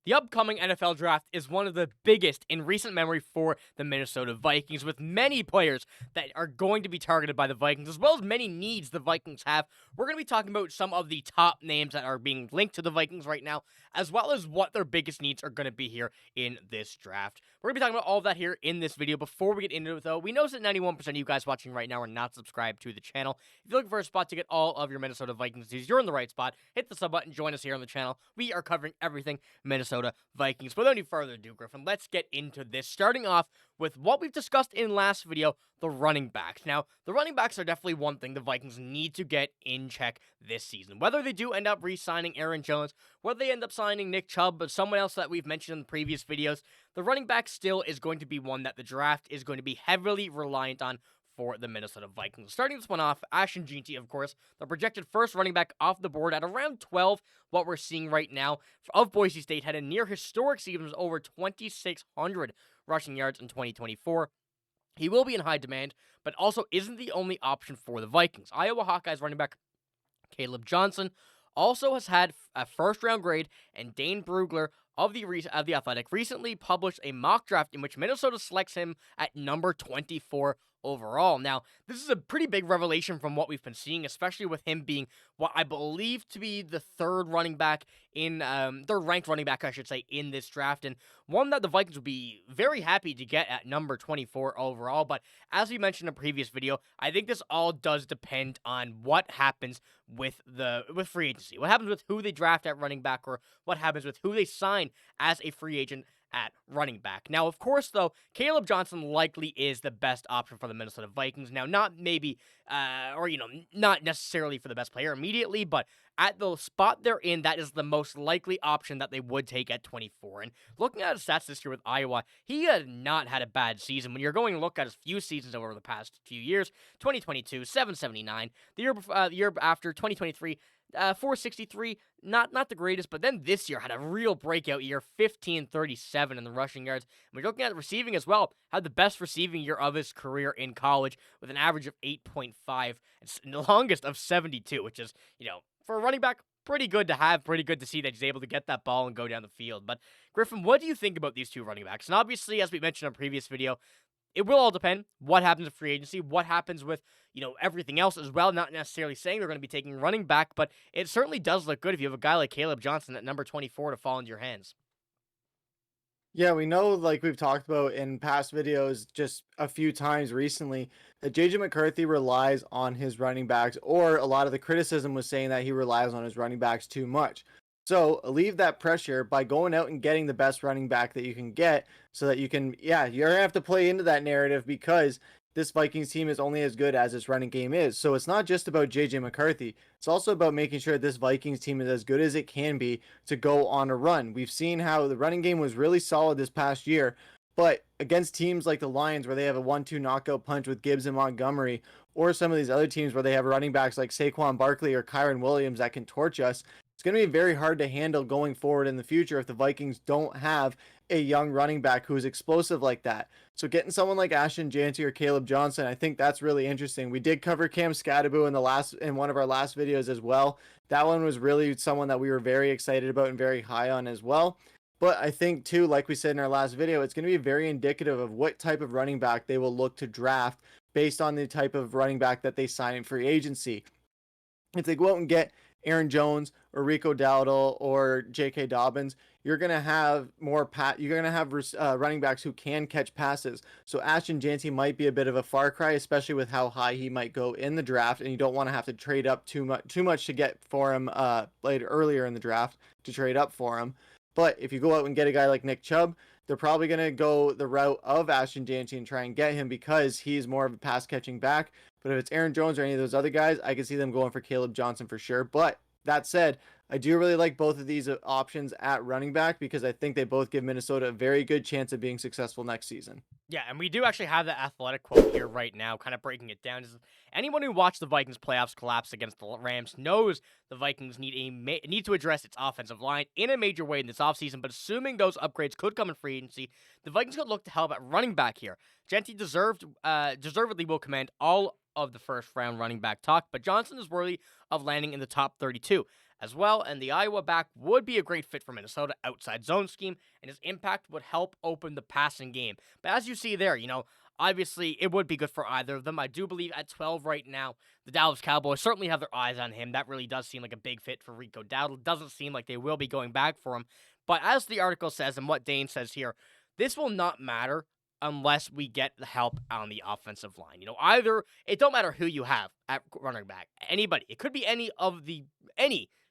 The upcoming NFL draft is one of the biggest in recent memory for the Minnesota Vikings, with many players that are going to be targeted by the Vikings, as well as many needs the Vikings have. We're going to be talking about some of the top names that are being linked to the Vikings right now, as well as what their biggest needs are going to be here in this draft. We're going to be talking about all of that here in this video. Before we get into it, though, we know that 91% of you guys watching right now are not subscribed to the channel. If you're looking for a spot to get all of your Minnesota Vikings news, you're in the right spot. Hit the sub button, join us here on the channel. We are covering everything Minnesota Vikings. But without any further ado, Griffin, let's get into this. Starting off with what we've discussed in last video, the running backs. Now, the running backs are definitely one thing the Vikings need to get in check this season. Whether they do end up re-signing Aaron Jones, whether they end up signing Nick Chubb, or someone else that we've mentioned in the previous videos, the running back still is going to be one that the draft is going to be heavily reliant on for the Minnesota Vikings. Starting this one off, Ashton Jeanty, of course, the projected first running back off the board at around 12. What we're seeing right now of Boise State had a near historic season with over 2,600 rushing yards in 2024. He will be in high demand, but also isn't the only option for the Vikings. Iowa Hawkeyes running back Caleb Johnson also has had a first-round grade, and Dane Brugler of the Athletic recently published a mock draft in which Minnesota selects him at number 24 overall. Now, this is a pretty big revelation from what we've been seeing, especially with him being what I believe to be the third ranked running back, I should say, in this draft, and one that the Vikings would be very happy to get at number 24 overall. But as we mentioned in a previous video, I think this all does depend on what happens with free agency. What happens with who they draft at running back, or what happens with who they sign as a free agent at running back. Now, of course, though, Caleb Johnson likely is the best option for the Minnesota Vikings. Now, not necessarily for the best player immediately, but at the spot they're in, that is the most likely option that they would take at 24. And looking at his stats this year with Iowa, he has not had a bad season. When you're going to look at his few seasons over the past few years, 2022, 779. The year after, 2023, 463, not the greatest, but then this year had a real breakout year, 1537 in the rushing yards. And we're looking at receiving as well, had the best receiving year of his career in college with an average of 8.5 and the longest of 72, which is, for a running back, pretty good to have, pretty good to see that he's able to get that ball and go down the field. But Griffin, what do you think about these two running backs? And obviously, as we mentioned in a previous video, it will all depend what happens with free agency, what happens with, everything else as well. Not necessarily saying they're going to be taking running back, but it certainly does look good if you have a guy like Caleb Johnson at number 24 to fall into your hands. Yeah, we know, like we've talked about in past videos just a few times recently, that JJ McCarthy relies on his running backs, or a lot of the criticism was saying that he relies on his running backs too much. So alleviate that pressure by going out and getting the best running back that you can get, so that you can, you're going to have to play into that narrative, because this Vikings team is only as good as its running game is. So it's not just about JJ McCarthy. It's also about making sure this Vikings team is as good as it can be to go on a run. We've seen how the running game was really solid this past year, but against teams like the Lions, where they have a 1-2 knockout punch with Gibbs and Montgomery, or some of these other teams where they have running backs like Saquon Barkley or Kyron Williams that can torch us, it's going to be very hard to handle going forward in the future if the Vikings don't have a young running back who is explosive like that. So getting someone like Ashton Jeanty or Caleb Johnson, I think that's really interesting. We did cover Cam Skattebo in one of our last videos as well. That one was really someone that we were very excited about and very high on as well. But I think too, like we said in our last video, it's going to be very indicative of what type of running back they will look to draft based on the type of running back that they sign in free agency. If they go out and get Aaron Jones or Rico Dowdle or J.K. Dobbins, you're going to have running backs who can catch passes. So Ashton Jeanty might be a bit of a far cry, especially with how high he might go in the draft, and you don't want to have to trade up too much to get for him earlier in the draft to trade up for him. But if you go out and get a guy like Nick Chubb, they're probably going to go the route of Ashton Jeanty and try and get him, because he's more of a pass catching back. But if it's Aaron Jones or any of those other guys, I can see them going for Caleb Johnson for sure. But that said, I do really like both of these options at running back, because I think they both give Minnesota a very good chance of being successful next season. Yeah, and we do actually have the Athletic quote here right now, kind of breaking it down. Anyone who watched the Vikings playoffs collapse against the Rams knows the Vikings need to address its offensive line in a major way in this offseason, but assuming those upgrades could come in free agency, the Vikings could look to help at running back here. Jeanty deservedly will command all of the first-round running back talk, but Johnson is worthy of landing in the top 32. as well, and the Iowa back would be a great fit for Minnesota outside zone scheme, and his impact would help open the passing game. But as you see there, obviously it would be good for either of them. I do believe at 12 right now, the Dallas Cowboys certainly have their eyes on him. That really does seem like a big fit for Rico Dowdle. Doesn't seem like they will be going back for him. But as the article says, and what Dane says here, this will not matter unless we get the help on the offensive line. Either it don't matter who you have at running back, anybody. It could be any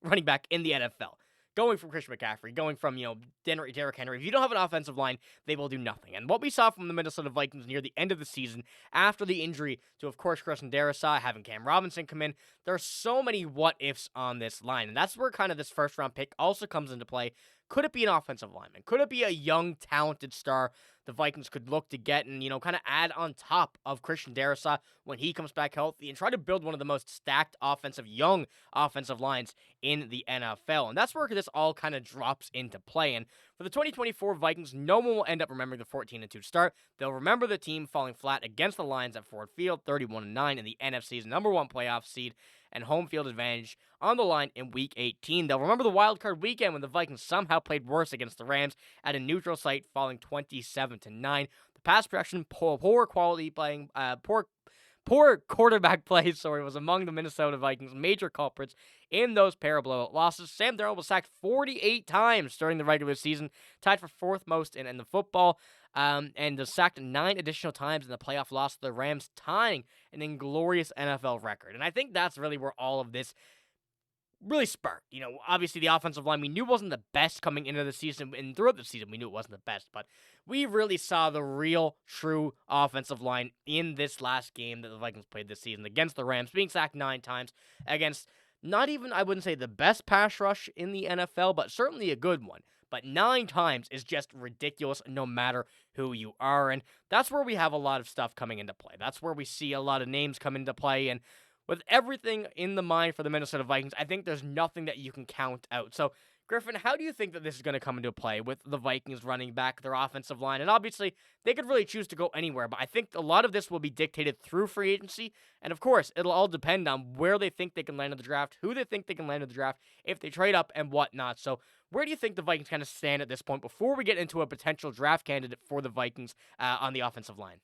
running back in the NFL. Going from Christian McCaffrey, going from, Derrick Henry. If you don't have an offensive line, they will do nothing. And what we saw from the Minnesota Vikings near the end of the season, after the injury to, of course, Christian Darrisaw, having Cam Robinson come in, there are so many what-ifs on this line. And that's where kind of this first-round pick also comes into play. Could it be an offensive lineman? Could it be a young, talented star the Vikings could look to get and, kind of add on top of Christian Darrisaw when he comes back healthy and try to build one of the most stacked young offensive lines in the NFL? And that's where this all kind of drops into play. And for the 2024 Vikings, no one will end up remembering the 14-2 start. They'll remember the team falling flat against the Lions at Ford Field, 31-9 in the NFC's #1 playoff seed and home field advantage on the line in Week 18. They'll remember the wild card weekend when the Vikings somehow played worse against the Rams at a neutral site, falling 27-9. The pass protection, poor quality playing, poor quarterback play, was among the Minnesota Vikings' major culprits in those pair of blowout losses. Sam Darnold was sacked 48 times during the regular season, tied for fourth most in the football, and was sacked 9 additional times in the playoff loss to the Rams, tying an inglorious NFL record. And I think that's really where all of this really sparked. Obviously the offensive line we knew wasn't the best coming into the season, and throughout the season we knew it wasn't the best, but we really saw the real, true offensive line in this last game that the Vikings played this season against the Rams, being sacked 9 times against not even, I wouldn't say the best pass rush in the NFL, but certainly a good one. But 9 times is just ridiculous no matter who you are, and that's where we have a lot of stuff coming into play. That's where we see a lot of names come into play, and with everything in the mind for the Minnesota Vikings, I think there's nothing that you can count out. So, Griffen, how do you think that this is going to come into play with the Vikings running back, their offensive line? And obviously, they could really choose to go anywhere, but I think a lot of this will be dictated through free agency. And of course, it'll all depend on where they think they can land in the draft, who they think they can land in the draft, if they trade up and whatnot. So, where do you think the Vikings kind of stand at this point before we get into a potential draft candidate for the Vikings on the offensive line?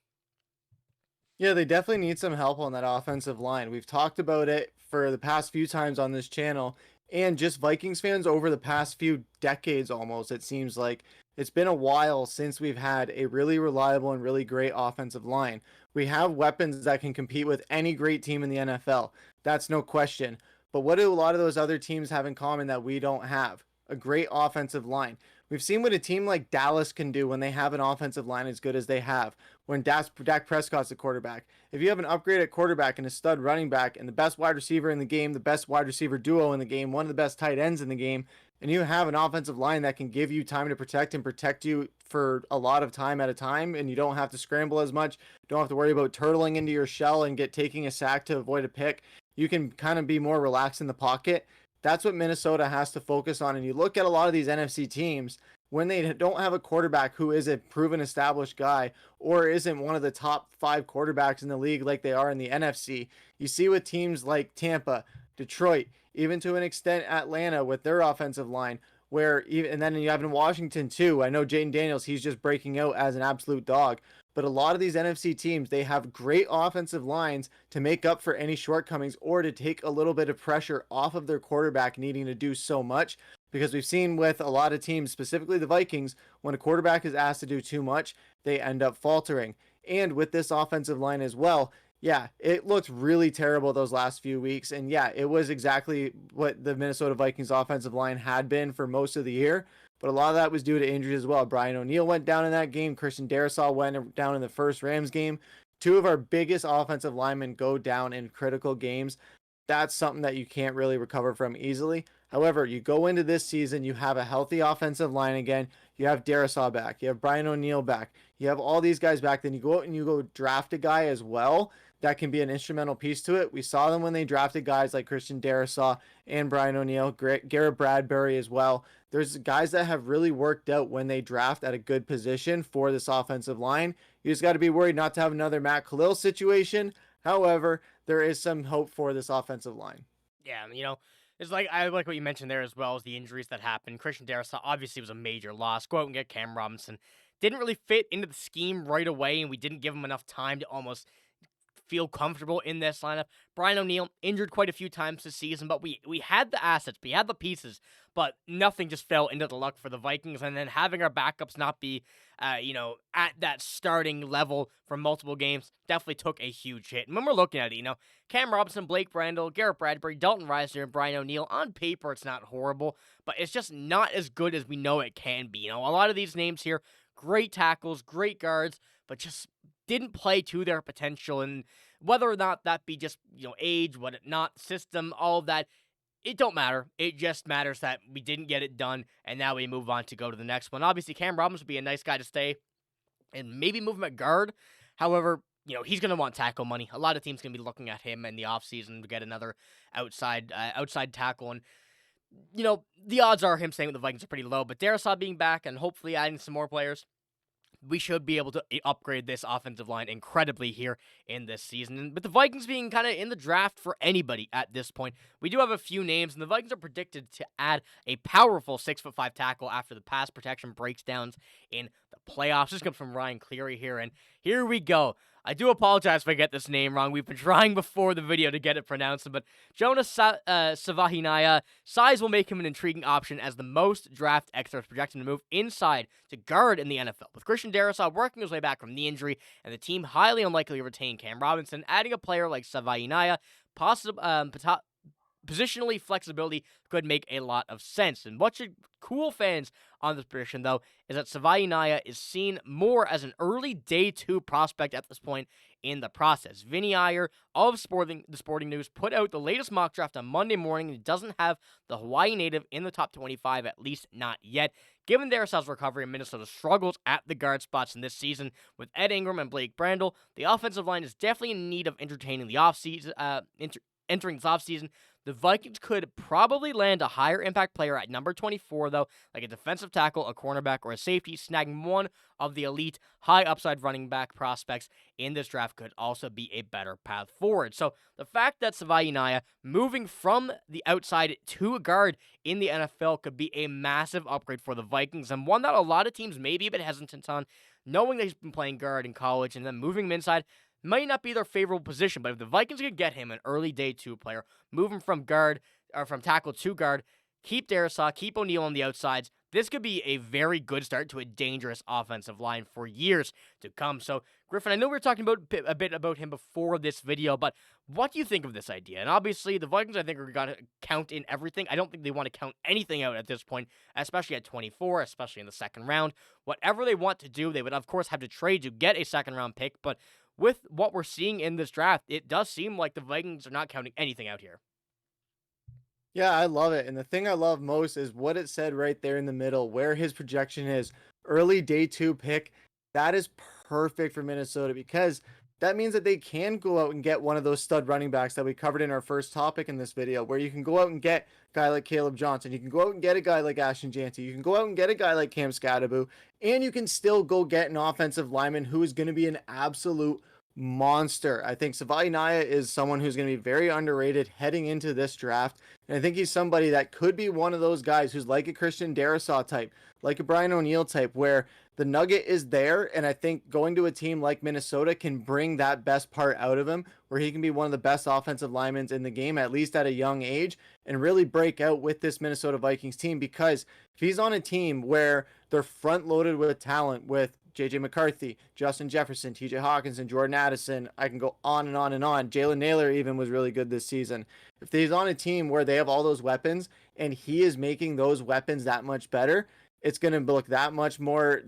Yeah, they definitely need some help on that offensive line. We've talked about it for the past few times on this channel, and just Vikings fans over the past few decades almost. It seems like it's been a while since we've had a really reliable and really great offensive line. We have weapons that can compete with any great team in the NFL. That's no question. But what do a lot of those other teams have in common that we don't have? A great offensive line. We've seen what a team like Dallas can do when they have an offensive line as good as they have. When Dak Prescott's the quarterback. If you have an upgrade at quarterback and a stud running back and the best wide receiver in the game, the best wide receiver duo in the game, one of the best tight ends in the game, and you have an offensive line that can give you time to protect and protect you for a lot of time at a time, and you don't have to scramble as much, don't have to worry about turtling into your shell and taking a sack to avoid a pick. You can kind of be more relaxed in the pocket. That's what Minnesota has to focus on. And you look at a lot of these NFC teams, when they don't have a quarterback who is a proven established guy or isn't one of the top 5 quarterbacks in the league like they are in the NFC, you see with teams like Tampa, Detroit, even to an extent Atlanta with their offensive line, and then you have in Washington too. I know Jaden Daniels, he's just breaking out as an absolute dog. But a lot of these NFC teams, they have great offensive lines to make up for any shortcomings or to take a little bit of pressure off of their quarterback needing to do so much. Because we've seen with a lot of teams, specifically the Vikings, when a quarterback is asked to do too much, they end up faltering. And with this offensive line as well, yeah, it looked really terrible those last few weeks. And yeah, it was exactly what the Minnesota Vikings offensive line had been for most of the year. But a lot of that was due to injuries as well. Brian O'Neill went down in that game. Christian Darrisaw went down in the first Rams game. 2 of our biggest offensive linemen go down in critical games. That's something that you can't really recover from easily. However, you go into this season, you have a healthy offensive line again. You have Darrisaw back. You have Brian O'Neill back. You have all these guys back. Then you go out and you go draft a guy as well that can be an instrumental piece to it. We saw them when they drafted guys like Christian Darrisaw and Brian O'Neill, Garrett Bradbury as well. There's guys that have really worked out when they draft at a good position for this offensive line. You just got to be worried not to have another Matt Khalil situation. However, there is some hope for this offensive line. Yeah, It's like I like what you mentioned there as well as the injuries that happened. Christian Darrisaw obviously was a major loss. Go out and get Cam Robinson. Didn't really fit into the scheme right away, and we didn't give him enough time to almost feel comfortable in this lineup. Brian O'Neill injured quite a few times this season, but we had the assets, we had the pieces, but nothing just fell into the luck for the Vikings. And then having our backups not be, at that starting level for multiple games definitely took a huge hit. And when we're looking at it, Cam Robinson, Blake Brandel, Garrett Bradbury, Dalton Reisner, and Brian O'Neill, on paper it's not horrible, but it's just not as good as we know it can be. A lot of these names here, great tackles, great guards, but just didn't play to their potential. And whether or not that be just, age, whatnot, system, all of that, it don't matter. It just matters that we didn't get it done, and now we move on to go to the next one. Obviously, Cam Robinson would be a nice guy to stay and maybe move him at guard. However, he's going to want tackle money. A lot of teams going to be looking at him in the offseason to get another outside tackle. And, the odds are him staying with the Vikings are pretty low. But Darrisaw being back and hopefully adding some more players, we should be able to upgrade this offensive line incredibly here in this season. And with the Vikings being kind of in the draft for anybody at this point, we do have a few names, and the Vikings are predicted to add a powerful 6'5" tackle after the pass protection breaks downs in the playoffs. This comes from Ryan Cleary here, and here we go. I do apologize if I get this name wrong. We've been trying before the video to get it pronounced, but Jonah Savaiinaea, size will make him an intriguing option as the most draft experts projecting to move inside to guard in the NFL. With Christian Darrisaw working his way back from the injury and the team highly unlikely to retain Cam Robinson, adding a player like Savaiinaea, positionally flexibility could make a lot of sense. And what should cool fans on this position, though, is that Savaiinaea is seen more as an early day 2 prospect at this point in the process. Vinny Iyer of the Sporting News put out the latest mock draft on Monday morning, and he doesn't have the Hawaii native in the top 25, at least not yet. Given Darrisaw's recovery and Minnesota's struggles at the guard spots in this season with Ed Ingram and Blake Brandel, the offensive line is definitely in need of entering this offseason. The Vikings could probably land a higher impact player at number 24, though, like a defensive tackle, a cornerback, or a safety. Snagging one of the elite, high upside running back prospects in this draft could also be a better path forward. So the fact that Savaiinaea moving from the outside to a guard in the NFL could be a massive upgrade for the Vikings, and one that a lot of teams may be a bit hesitant on, knowing that he's been playing guard in college and then moving him inside might not be their favorable position. But if the Vikings could get him an early day 2 player, move him from guard or from tackle to guard, keep Darrisaw, keep O'Neill on the outsides, this could be a very good start to a dangerous offensive line for years to come. So, Griffen, I know we were talking a bit about him before this video, but what do you think of this idea? And obviously, the Vikings, I think, are going to count in everything. I don't think they want to count anything out at this point, especially at 24, especially in the second round. Whatever they want to do, they would, of course, have to trade to get a second-round pick, but with what we're seeing in this draft, it does seem like the Vikings are not counting anything out here. Yeah, I love it. And the thing I love most is what it said right there in the middle, where his projection is early day 2 pick. That is perfect for Minnesota because that means that they can go out and get one of those stud running backs that we covered in our first topic in this video, where you can go out and get a guy like Caleb Johnson. You can go out and get a guy like Ashton Janty. You can go out and get a guy like Cam Scadaboo, and you can still go get an offensive lineman who is going to be an absolute monster. I think Savaiinaea is someone who's going to be very underrated heading into this draft. And I think he's somebody that could be one of those guys who's like a Christian Darrisaw type, like a Brian O'Neill type, where the nugget is there. And I think going to a team like Minnesota can bring that best part out of him, where he can be one of the best offensive linemen in the game, at least at a young age, and really break out with this Minnesota Vikings team. Because if he's on a team where they're front loaded with talent, with JJ McCarthy, Justin Jefferson, TJ Hawkinson, Jordan Addison, I can go on and on and on. Jalen Naylor even was really good this season. If he's on a team where they have all those weapons and he is making those weapons that much better, it's going to look that much more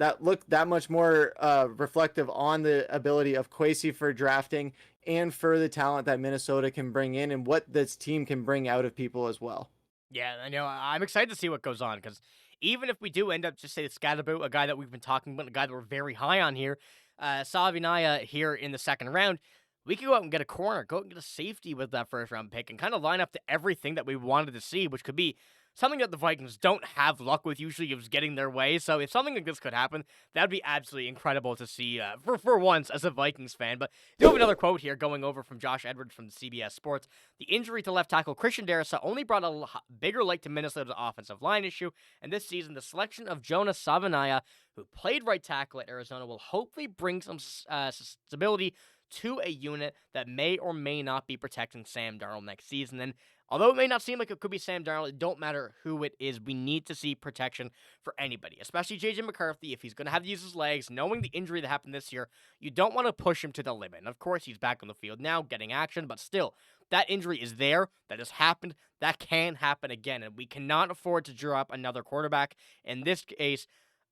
reflective on the ability of Kwesi for drafting and for the talent that Minnesota can bring in and what this team can bring out of people as well. Yeah, I know. I'm excited to see what goes on because even if we do end up, just say, Scadaboo, a guy that we've been talking about, a guy that we're very high on here, Savaiinaea here in the second round, we could go out and get a corner, go out and get a safety with that first round pick and kind of line up to everything that we wanted to see, which could be something that the Vikings don't have luck with usually is getting their way. So if something like this could happen, that'd be absolutely incredible to see for once as a Vikings fan. But do have another quote here going over from Josh Edwards from CBS Sports. The injury to left tackle Christian Darrisaw only brought a bigger light to Minnesota's offensive line issue, and this season the selection of Jonah Savaiinaea, who played right tackle at Arizona, will hopefully bring some stability to a unit that may or may not be protecting Sam Darnold next season. And although it may not seem like it could be Sam Darnold, it don't matter who it is. We need to see protection for anybody, especially J.J. McCarthy. If he's going to have to use his legs, knowing the injury that happened this year, you don't want to push him to the limit. And of course, he's back on the field now, getting action, but still, that injury is there. That has happened. That can happen again, and we cannot afford to drop another quarterback. In this case,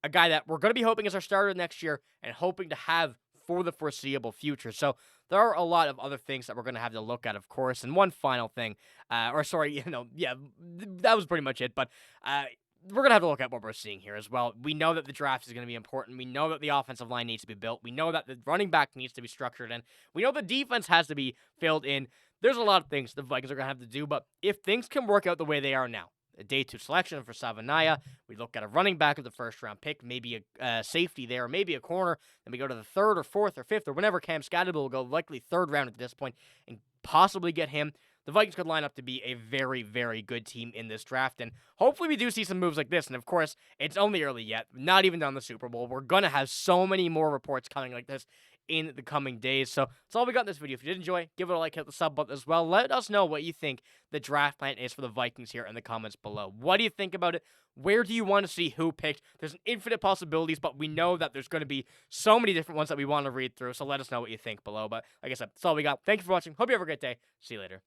a guy that we're going to be hoping is our starter next year and hoping to have for the foreseeable future. So there are a lot of other things that we're going to have to look at, of course. And one final thing, that was pretty much it. But we're going to have to look at what we're seeing here as well. We know that the draft is going to be important. We know that the offensive line needs to be built. We know that the running back needs to be structured in. We know the defense has to be filled in. There's a lot of things the Vikings are going to have to do. But if things can work out the way they are now, a day 2 selection for Savaiinaea. We look at a running back of the first round pick, maybe a safety there, maybe a corner. Then we go to the 3rd or 4th or 5th or whenever Cam Scadable will go, likely 3rd round at this point, and possibly get him. The Vikings could line up to be a very, very good team in this draft. And hopefully we do see some moves like this. And of course, it's only early yet, not even done the Super Bowl. We're going to have so many more reports coming like this in the coming days. So that's all we got in this video. If you did enjoy, give it a like, hit the sub button as well. Let us know what you think the draft plan is for the Vikings here in the comments below. What do you think about it? Where do you want to see who picked? There's an infinite possibilities, but we know that there's going to be so many different ones that we want to read through. So let us know what you think below. But like I said, that's all we got. Thank you for watching. Hope you have a great day. See you later.